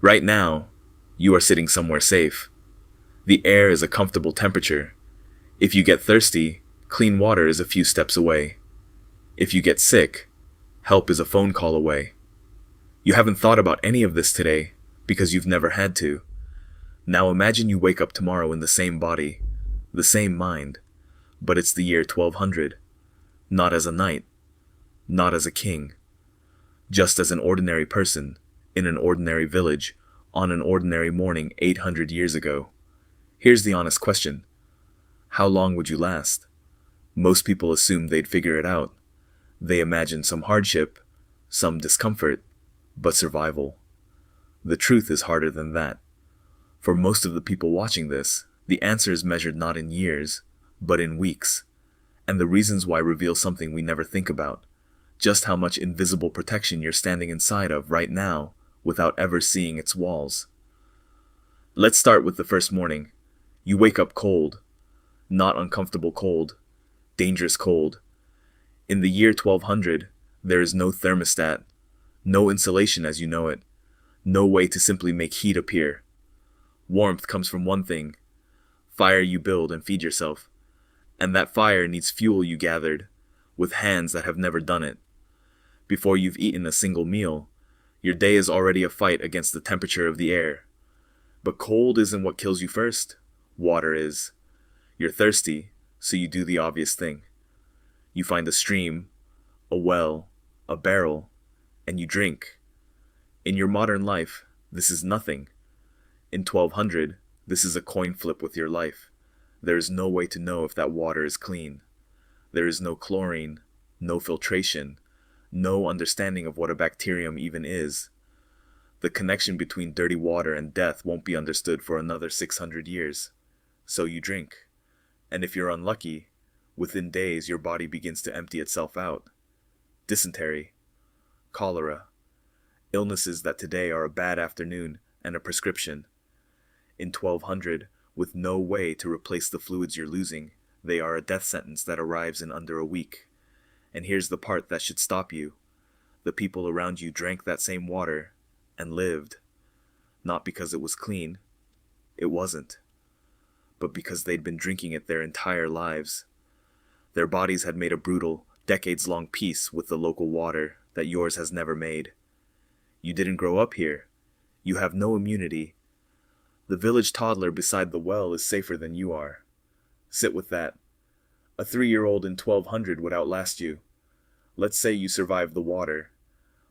Right now, you are sitting somewhere safe. The air is a comfortable temperature. If you get thirsty, clean water is a few steps away. If you get sick, help is a phone call away. You haven't thought about any of this today because you've never had to. Now imagine you wake up tomorrow in the same body, the same mind, but it's the year 1200. Not as a knight, not as a king, just as an ordinary person, in an ordinary village, on an ordinary morning 800 years ago. Here's the honest question. How long would you last? Most people assume they'd figure it out. They imagine some hardship, some discomfort, but survival. The truth is harder than that. For most of the people watching this, the answer is measured not in years, but in weeks. And the reasons why reveal something we never think about. Just how much invisible protection you're standing inside of right now without ever seeing its walls. Let's start with the first morning. You wake up cold. Not uncomfortable cold. Dangerous cold. In the year 1200, there is no thermostat, no insulation as you know it, no way to simply make heat appear. Warmth comes from one thing, fire you build and feed yourself. And that fire needs fuel you gathered, with hands that have never done it. Before you've eaten a single meal, your day is already a fight against the temperature of the air. But cold isn't what kills you first, water is. You're thirsty, so you do the obvious thing. You find a stream, a well, a barrel, and you drink. In your modern life, this is nothing. In 1200, this is a coin flip with your life. There is no way to know if that water is clean. There is no chlorine, no filtration, no understanding of what a bacterium even is. The connection between dirty water and death won't be understood for another 600 years. So you drink. And if you're unlucky, within days your body begins to empty itself out. Dysentery, cholera, illnesses that today are a bad afternoon and a prescription. In 1200, with no way to replace the fluids you're losing, they are a death sentence that arrives in under a week. And here's the part that should stop you. The people around you drank that same water and lived. Not because it was clean. It wasn't. But because they'd been drinking it their entire lives. Their bodies had made a brutal, decades-long peace with the local water that yours has never made. You didn't grow up here. You have no immunity. The village toddler beside the well is safer than you are. Sit with that. A 3-year-old in 1200 would outlast you. Let's say you survive the water.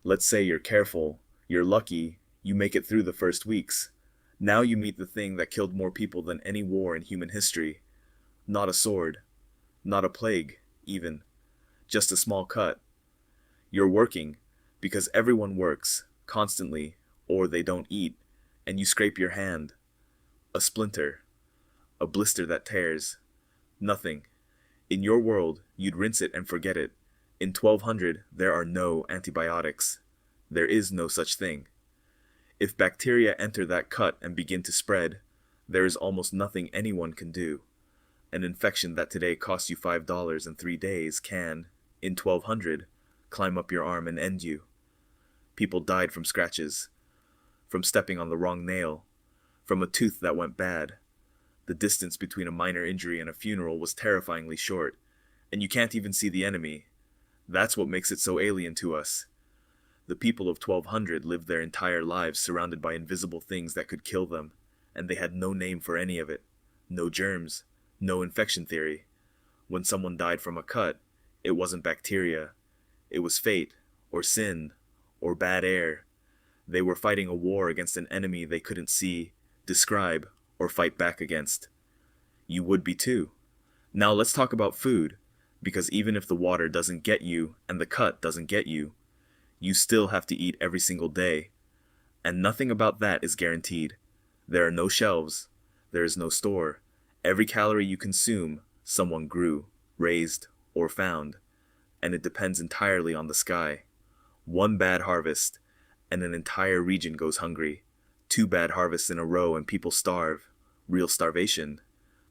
Let's say you're careful, you're lucky, you make it through the first weeks. Now you meet the thing that killed more people than any war in human history. Not a sword. Not a plague, even. Just a small cut. You're working, because everyone works, constantly, or they don't eat, and you scrape your hand. A splinter. A blister that tears. Nothing. In your world, you'd rinse it and forget it. In 1200, there are no antibiotics. There is no such thing. If bacteria enter that cut and begin to spread, there is almost nothing anyone can do. An infection that today costs you $5 in 3 days can, in 1200, climb up your arm and end you. People died from scratches, from stepping on the wrong nail, from a tooth that went bad. The distance between a minor injury and a funeral was terrifyingly short, and you can't even see the enemy. That's what makes it so alien to us. The people of 1200 lived their entire lives surrounded by invisible things that could kill them, and they had no name for any of it. No germs, no infection theory. When someone died from a cut, it wasn't bacteria. It was fate, or sin, or bad air. They were fighting a war against an enemy they couldn't see, describe, or fight back against. You would be too. Now let's talk about food, because even if the water doesn't get you and the cut doesn't get you, you still have to eat every single day. And nothing about that is guaranteed. There are no shelves. There is no store. Every calorie you consume, someone grew, raised, or found. And it depends entirely on the sky. One bad harvest, and an entire region goes hungry. 2 bad harvests in a row and people starve. Real starvation.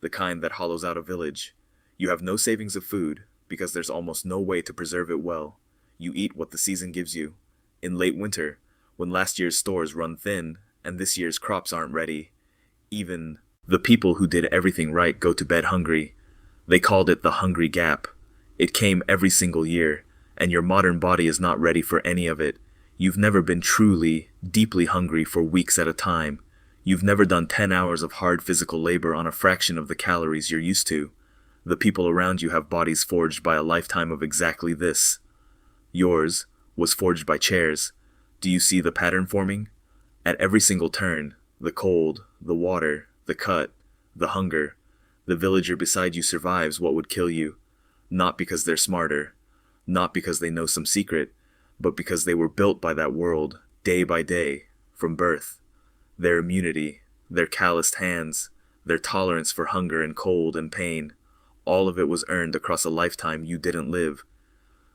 The kind that hollows out a village. You have no savings of food, because there's almost no way to preserve it well. You eat what the season gives you. In late winter, when last year's stores run thin and this year's crops aren't ready. Even the people who did everything right go to bed hungry. They called it the hungry gap. It came every single year, and your modern body is not ready for any of it. You've never been truly, deeply hungry for weeks at a time. You've never done 10 hours of hard physical labor on a fraction of the calories you're used to. The people around you have bodies forged by a lifetime of exactly this. Yours was forged by chairs. Do you see the pattern forming? At every single turn, the cold, the water, the cut, the hunger, the villager beside you survives what would kill you. Not because they're smarter, not because they know some secret, but because they were built by that world, day by day, from birth. Their immunity, their calloused hands, their tolerance for hunger and cold and pain, all of it was earned across a lifetime you didn't live.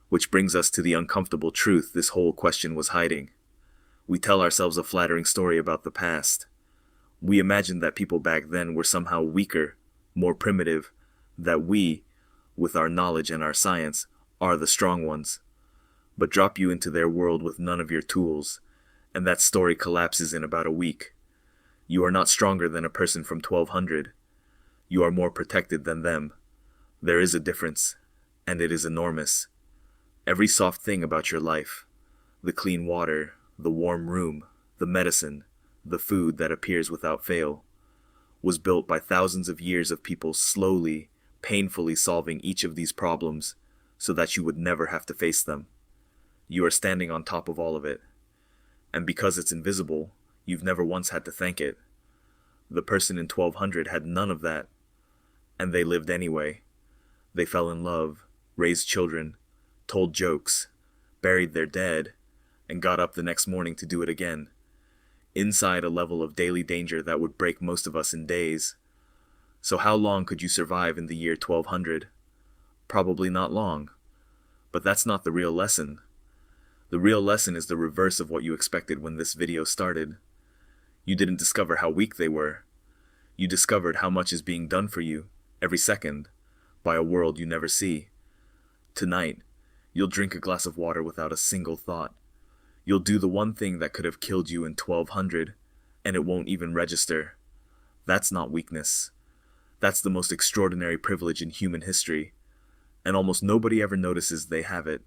Which brings us to the uncomfortable truth this whole question was hiding. We tell ourselves a flattering story about the past. We imagine that people back then were somehow weaker, more primitive, that we, with our knowledge and our science, are the strong ones. But drop you into their world with none of your tools, and that story collapses in about a week. You are not stronger than a person from 1200. You are more protected than them. There is a difference, and it is enormous. Every soft thing about your life, the clean water, the warm room, the medicine, the food that appears without fail, was built by thousands of years of people slowly, painfully solving each of these problems so that you would never have to face them. You are standing on top of all of it. And because it's invisible, you've never once had to thank it. The person in 1200 had none of that. And they lived anyway. They fell in love, raised children, told jokes, buried their dead, and got up the next morning to do it again. Inside a level of daily danger that would break most of us in days. So how long could you survive in the year 1200? Probably not long. But that's not the real lesson. The real lesson is the reverse of what you expected when this video started. You didn't discover how weak they were. You discovered how much is being done for you, every second, by a world you never see. Tonight, you'll drink a glass of water without a single thought. You'll do the one thing that could have killed you in 1200, and it won't even register. That's not weakness. That's the most extraordinary privilege in human history, and almost nobody ever notices they have it.